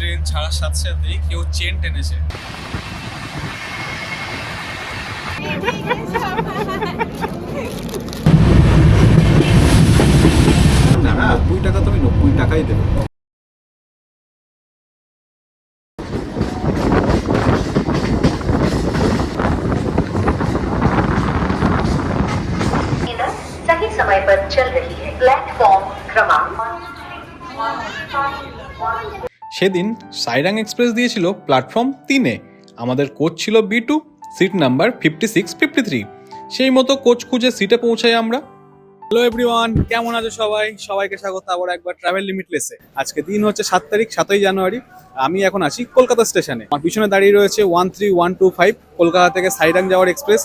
Train ছাড়ার সাথে সাথেই কেউ চেন টেনেছে। না, 90 টাকা তো আমি 90 টাকাই দেবো। सही समय पर चल रही है प्लेटफॉर्म क्रमांक। সেদিন সাইরাং এক্সপ্রেস দিয়েছিল প্ল্যাটফর্ম 3-এ। আমাদের কোচ ছিল B2, সিট নাম্বার 5653। সেই মতো কোচ খুঁজে সিটে পৌঁছাই আমরা। হ্যালো এভরিওয়ান, কেমন আছো সবাই? সবাইকে স্বাগত আবার একবার ট্রাভেল লিমিটলেসে। আজকে দিন হচ্ছে 7 তারিখ, 7ই জানুয়ারি। আমি এখন আছি কলকাতা স্টেশনে। আমার পিছনে দাঁড়িয়ে রয়েছে 13125 কলকাতা থেকে সাইরাং যাওয়ার এক্সপ্রেস,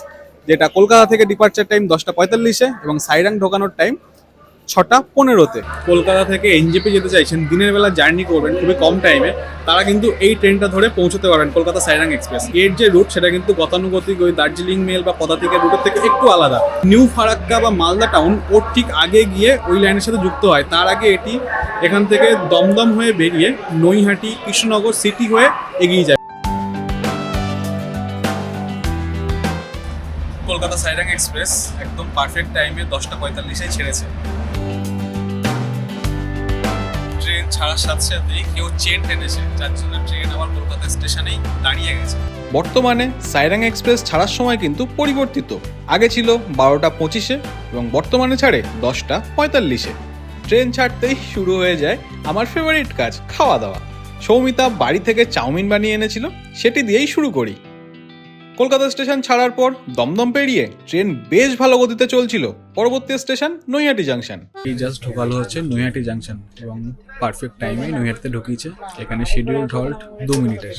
যেটা কলকাতা থেকে ডিপার্চার টাইম 10:45-এ এবং সাইরাং ঢোকানোর টাইম 6:15-তে। কলকাতা থেকে এনজেপি যেতে চাইছেন, দিনের বেলা জার্নি করবেন খুবই কম টাইমে, তারা কিন্তু এই ট্রেনটা ধরে পৌঁছতে পারবেন কলকাতা সাইরাং এক্সপ্রেস। এর যে রুট সেটা কিন্তু গতানুগতিক ওই দার্জিলিং মেল বা পদাতিকের রুটের থেকে একটু আলাদা। নিউ ফারাক্কা বা মালদা টাউন ওর ঠিক আগে গিয়ে ওই লাইনের সাথে যুক্ত হয়। তার আগে এটি এখান থেকে দমদম হয়ে বেরিয়ে নৈহাটি, কৃষ্ণনগর সিটি হয়ে এগিয়ে যায়। কলকাতা সাইরাং এক্সপ্রেস একদম পারফেক্ট টাইমে 10:45-এ ছেড়েছে। ট্রেন ছাড়ার সাথে সাথেই কেউ চেন টেনেছে, যার জন্য ট্রেন আবার কলকাতা স্টেশনেই দাঁড়িয়ে গেছে। বর্তমানে সাইরাং এক্সপ্রেস ছাড়ার সময় কিন্তু পরিবর্তিত। আগে ছিল 12:25-এ এবং বর্তমানে ছাড়ে 10:45-এ। ট্রেন ছাড়তেই শুরু হয়ে যায় আমার ফেভারিট কাজ, খাওয়া দাওয়া। সৌমিতা বাড়ি থেকে চাউমিন বানিয়ে এনেছিল, সেটি দিয়েই শুরু করি। কলকাতা স্টেশন ছাড়ার পর দমদম পেরিয়ে ট্রেন বেশ ভালো গতিতে চলছিল। পরবর্তী স্টেশন নৈহাটি জাংশন। এই জাস্ট ঢোকালো হচ্ছে নৈহাটি জাংশন এবং পারফেক্ট টাইমে নৈহাটিতে ঢুকিয়েছে। এখানে শিডিউলড হল্ট 2 মিনিটের।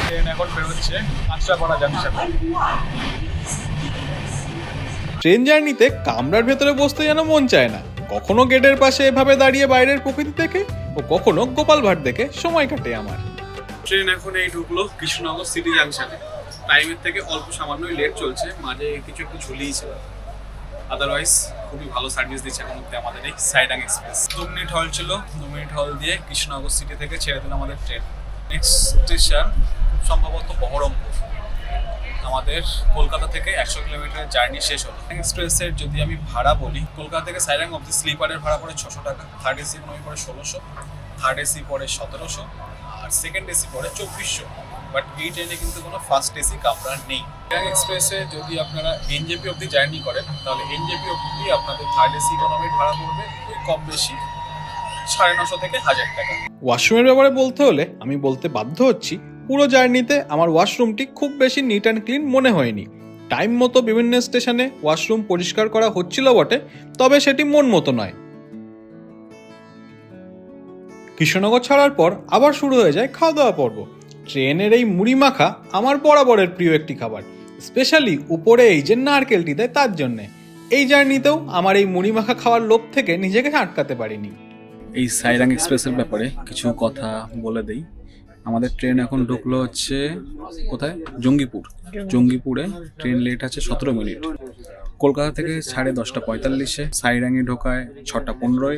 ট্রেন এখন বেরোচ্ছে কাঁচরাপাড়া জাংশন। ট্রেন জার্নিতে কামরার ভেতরে বসতে যেন মন চায় না। কখনো গেটের পাশে এভাবে দাঁড়িয়ে বাইরের প্রকৃতি দেখে ও কখনো গোপাল ভাট দেখে সময় কাটে আমার। ট্রেন এখন এই ঢুকলো কৃষ্ণনগর সিটি জাংশনে। টাইমের থেকে অল্প সামান্যই লেট চলছে, মাঝে কিছু একটু ঝুলিয়েছিল। আদারওয়াইজ খুবই ভালো সার্ভিস দিচ্ছে এখন অব্দি আমাদের এই সাইরাং এক্সপ্রেস। 2 মিনিট হল ছিল, 2 মিনিট হল দিয়ে কৃষ্ণনগর সিটি থেকে ছেড়ে দিল আমাদের ট্রেন। নেক্সট স্টেশন সম্ভবত বহরমপুর। আমাদের কলকাতা থেকে 100 কিলোমিটারের জার্নি শেষ হলো। এক্সপ্রেসের যদি আমি ভাড়া বলি, কলকাতা থেকে সাইরাং অব্দি স্লিপারের ভাড়া পড়ে 600 টাকা, থার্ড এসি ইকোনমি পড়ে 1600, থার্ড এসি পড়ে 1700, আর সেকেন্ড এসি পড়ে 2400। বাট এই ট্রেনে কিন্তু কোনো ফার্স্ট এসি কামরা নেই। সাইরাং এক্সপ্রেসে যদি আপনারা এনজেপি অব্দি জার্নি করেন, তাহলে এনজেপি অব্দি আপনাদের থার্ড এসি ইকোনমির ভাড়া পড়বে ওই কম বেশি 950 থেকে 1000 টাকা। ওয়াশরুমের ব্যাপারে বলতে হলে আমি বলতে বাধ্য হচ্ছি, পুরো জার্নিতে আমার ওয়াশরুমটি খুব বেশি নিট অ্যান্ড ক্লিন মনে হয়নি। টাইম মতো বিভিন্ন স্টেশনে ওয়াশরুম পরিষ্কার করা হচ্ছিল বটে, তবে সেটি মন মতো নয়। কৃষ্ণনগর ছাড়ার পর আবার শুরু হয়ে যায় খাওয়া দাওয়া পর্ব। ট্রেনের এই মুড়ি মাখা আমার বরাবরের প্রিয় একটি খাবার, স্পেশালি উপরে এই যে নারকেলটি দেয় তার জন্যে। এই জার্নিতেও আমার এই মুড়ি মাখা খাওয়ার লোভ থেকে নিজেকে আটকাতে পারিনি। এই সাইরাং এক্সপ্রেসের ব্যাপারে কিছু কথা বলে দেই। আমাদের ট্রেন এখন ঢুকলো হচ্ছে কোথায়, জঙ্গিপুর। জঙ্গিপুরে ট্রেন লেট আছে 17 মিনিট। কলকাতা থেকে 10:45-এ, সাইরাংয়ে ঢোকায় 6:15-এ,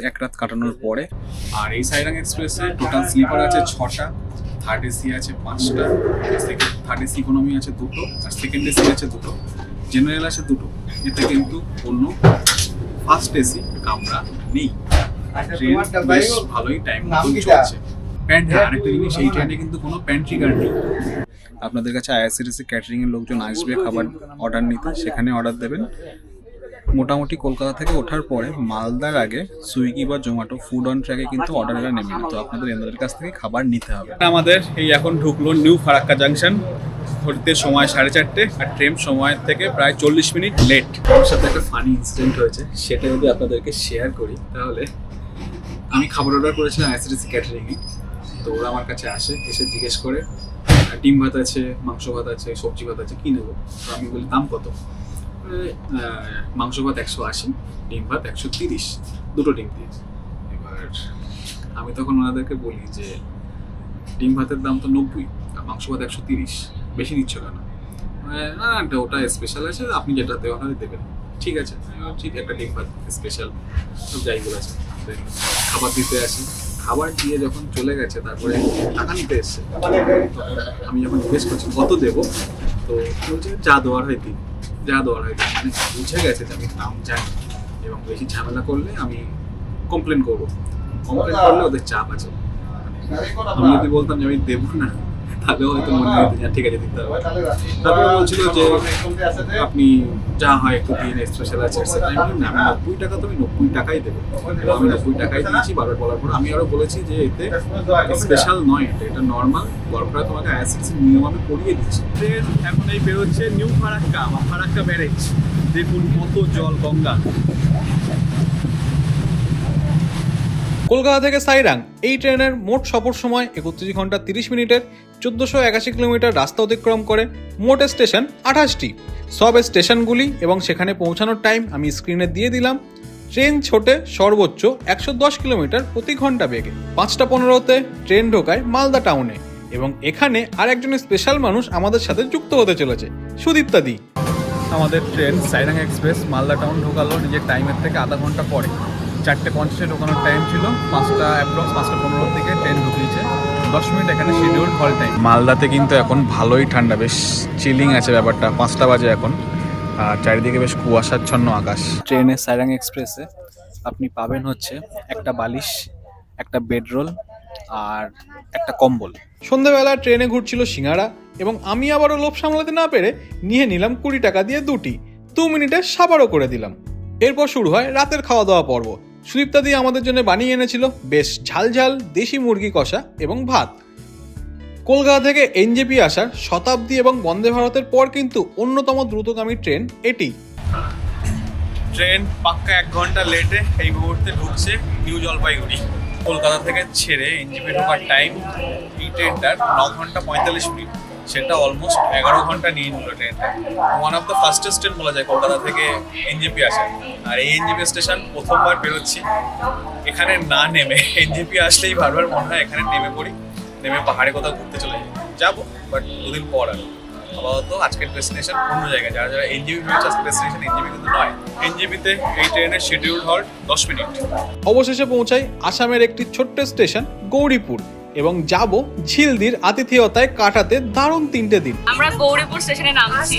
এক রাত কাটানোর পরে। আর এই সাইরাং এক্সপ্রেসে টোটাল স্লিপার আছে 6টা, থার্ড এসি আছে 5টা, থার্ড এসি ইকোনমি আছে 2টো, আর সেকেন্ড এসি আছে 2টো, জেনারেল আছে 2টো। এতে কিন্তু অন্য ফার্স্ট এসি কামরা নেই। ট্রেন বেশ ভালোই টাইম চলছে। আরেকটা জিনিস, এই ট্রেনে কিন্তু কোনো প্যান্ট্রি গার্ড নেই। আপনাদের কাছে আইআরসিটিসি ক্যাটারিং এর লোকজন আসবে খাবার অর্ডার নিতে, সেখানে অর্ডার দেবেন। মোটামুটি কলকাতা থেকে ওঠার পরে মালদার আগে সুইগি বা জোম্যাটো ফুড অন ট্র্যাকে কিন্তু অর্ডারটা নেবে না, তো আপনাদের এনাদের কাছ থেকে খাবার নিতে হবে। আমাদের এই এখন ঢুকলো নিউ ফারাক্কা জাংশন। ঘড়িতে সময় 4:30, আর ট্রেন সময়ের থেকে প্রায় 40 মিনিট লেট। আমার সাথে একটা ফানি ইনসিডেন্ট হয়েছে, সেটা যদি আপনাদেরকে শেয়ার করি তাহলে। আমি খাবার অর্ডার করেছিলাম আইআরসিটিসি ক্যাটারিংয়ে। তো ওরা আমার কাছে এসে জিজ্ঞেস করে ডিম ভাত আছে, মাংস ভাত আছে, সবজি ভাত আছে, কী নেবো? তো আমি বলি দাম কত? মাংস ভাত 180, ডিম ভাত 130, দুটো ডিম দিয়ে। এবার আমি তখন ওনাদেরকে বলি যে ডিম ভাতের দাম তো 90 আর মাংস ভাত 130, বেশি নিচ্ছ কেন? না ওটা স্পেশাল আছে, আপনি যেটা দেওয়া হয় দেবেন। ঠিক আছে, আমি বলছি একটা ডিম ভাত স্পেশাল সব যাই বলেছে। Then খাবার দিতে আসি, খাবার দিয়ে যখন চলে গেছে তারপরে টাকা নিতে এসছে, তখন আমি যখন জিজ্ঞেস করছি কত দেবো, তো বলছে যা দেওয়ার হয় দিন, যা দেওয়ার হয় দিন। মানে বুঝে গেছে যে আমি দাম চাই এবং বেশি ঝামেলা করলে আমি কমপ্লেন করবো, কমপ্লেন করলে ওদের চাপ আছে। আমি যদি বলতাম যে আমি দেবো না, তাহলে হয়তো মনে হতো যে ঠিক আছে দিতে হবে। তারপরে বলছিল যে আপনি যা হয় একটু দিয়ে স্পেশাল আছে, আমি বললাম না, আমি 90 টাকা তো আমি 90 টাকাই দেবো। আমি 90 টাকাই দিয়েছি। বারবার বলার পর আমি আরও বলেছি যে এতে স্পেশাল নয়, এটা নর্মাল। গল্পটা তোমাকে আইএসএসসি নিয়ম আমি পড়িয়ে দিচ্ছি। ট্রেন এখন এই বেরোচ্ছে নিউ ফারাক্কা বা ফারাক্কা ব্যারেজ। দেখুন কত জল, গঙ্গা। কলকাতা থেকে সাইরাং এই ট্রেনের মোট সফর সময় 31 ঘন্টা 30 মিনিটের 1481 কিলোমিটার রাস্তা অতিক্রম করে। মোট স্টেশন 28টি। সব স্টেশনগুলি এবং সেখানে পৌঁছানোর টাইম আমি স্ক্রিনে দিয়ে দিলাম। ট্রেন ছোটে সর্বোচ্চ 110 কিলোমিটার প্রতি ঘন্টা বেগে। 5:15-তে ট্রেন ঢোকায় মালদা টাউনে এবং এখানে আরেকজন স্পেশাল মানুষ আমাদের সাথে যুক্ত হতে চলেছে, সুদীপ্তা দি। আমাদের train Sairang express Malda town ঢোকালো নিজের টাইমের থেকে আধা ঘন্টা পরে। 4:50-এ ঢোকানোর টাইম ছিল, 5:15 থেকে ট্রেন ঢুকিয়েছে। 10 মিনিট এখানে শিডিউল হল টাইম। মালদাতে কিন্তু এখন ভালোই ঠান্ডা, বেশ চিলিং আছে ব্যাপারটা। 5টা বাজে এখন, আর চারিদিকে বেশ কুয়াশাচ্ছন্ন আকাশ। ট্রেনে সাইরাং এক্সপ্রেসে আপনি পাবেন হচ্ছে একটা বালিশ, একটা বেডরোল আর একটা কম্বল। সন্ধ্যাবেলা ট্রেনে ঘুরছিল সিঙ্গারা এবং আমি আবারও লোভ সামলাতে না পেরে নিয়ে নিলাম 20 টাকা দিয়ে দুটি। 2 মিনিটে সাবারও করে দিলাম। এরপর শুরু হয় রাতের খাওয়া দাওয়া পর্ব। সুদীপ্তা দিয়ে আমাদের জন্য বানিয়ে এনেছিল বেশ ঝালঝাল দেশি মুরগি কষা এবং ভাত। কলকাতা থেকে এনজেপি আসার শতাব্দী এবং বন্দে ভারতের পর কিন্তু অন্যতম দ্রুতগামী ট্রেন এটি। ট্রেন পাক্কা 1 ঘন্টা লেটে এই মুহূর্তে ঢুকছে নিউ জলপাইগুড়ি। কলকাতা থেকে ছেড়ে এনজেপি ঢোকার টাইম এই ট্রেনটার 9 ঘন্টা 45 মিনিট, সেটা অলমোস্ট 11 ঘন্টা নিয়ে নিল ট্রেনটা। One of the fastest train বলা যায় কলকাতা থেকে এনজেপি আসে। আর এই এনজেপি স্টেশন প্রথমবার বেরোচ্ছি, এখানে না নেমে এনজেপি আসলেই বারবার মনে হয় এখানে নেমে পড়ি, নেমে পাহাড়ে কোথাও ঘুরতে চলে যাবো, বাট 2 দিন পর আর আপাতত আজকের ডেস্টিনেশন অন্য জায়গায়। যারা যারা এনজেপি ভেবেছে আজকের ডেস্টিনেশন এনজেপি কিন্তু নয়। এনজেপিতে এই ট্রেনের শিডিউল হল 10 মিনিট। অবশেষে পৌঁছাই আসামের একটি ছোট্ট স্টেশন গৌরীপুর এবং যাব ঝিলদির আতিথেয়তায় কাটাতে দারুণ 3টে দিন। আমরা গৌরীপুর স্টেশনে নামছি।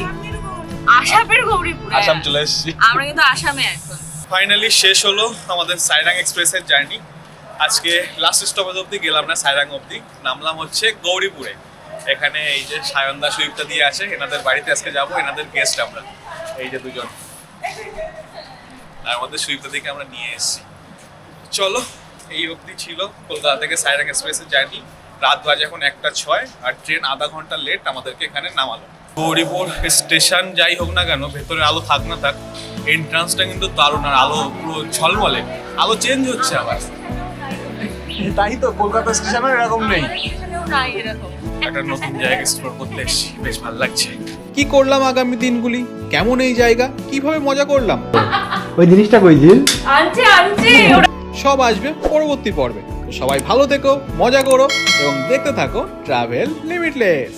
আসামের গৌরীপুর, আসাম চলে এসেছি। আমরা কিন্তু আসামে এখন। ফাইনালি শেষ হলো আমাদের সাইরাং এক্সপ্রেসের জার্নি। আজকে লাস্ট স্টপেজ অবধি গেলাম না, সাইরাং অবধি নামলাম হচ্ছে গৌরীপুরে। এখানে এই যে সায়নদা সুদীপ্তা দিয়ে আছে, এনাদের বাড়িতে আজকে যাবো। এনাদের গেস্ট আমরা, এই যে দুজন, আর আমাদের সুদীপ্তা দিকে আমরা নিয়ে এসেছি। চলো, এই অবধি ছিল কলকাতা থেকে সাইরাং এক্সপ্রেসের জার্নি। রাত বাজে এখন 1:06 আর ট্রেন আধা ঘন্টা লেট আমাদেরকে এখানে নামালো। গৌরীপুর স্টেশন যাই হোক না কেন, ভেতরে আলো থাক না থাক, এন্ট্রান্সটা কিন্তু দারুণ। আর আলো পুরো ঝলমলে, আলো চেঞ্জ হচ্ছে আবার। তাই তো কলকাতা স্টেশনে এরকম নেই, নাই এরকম। একটা নতুন জায়গা এক্সপ্লোর করতে এসেছি, বেশ ভালো লাগছে। কি করলাম আগামী দিনগুলি, কেমন এই জায়গা, কিভাবে মজা করলাম, ওই জিনিসটা কইছিল আনছি সব আসবে পরবর্তী পর্বে। তো সবাই ভালো থেকো, মজা করো এবং দেখতে থাকো ট্রাভেল লিমিটলেস।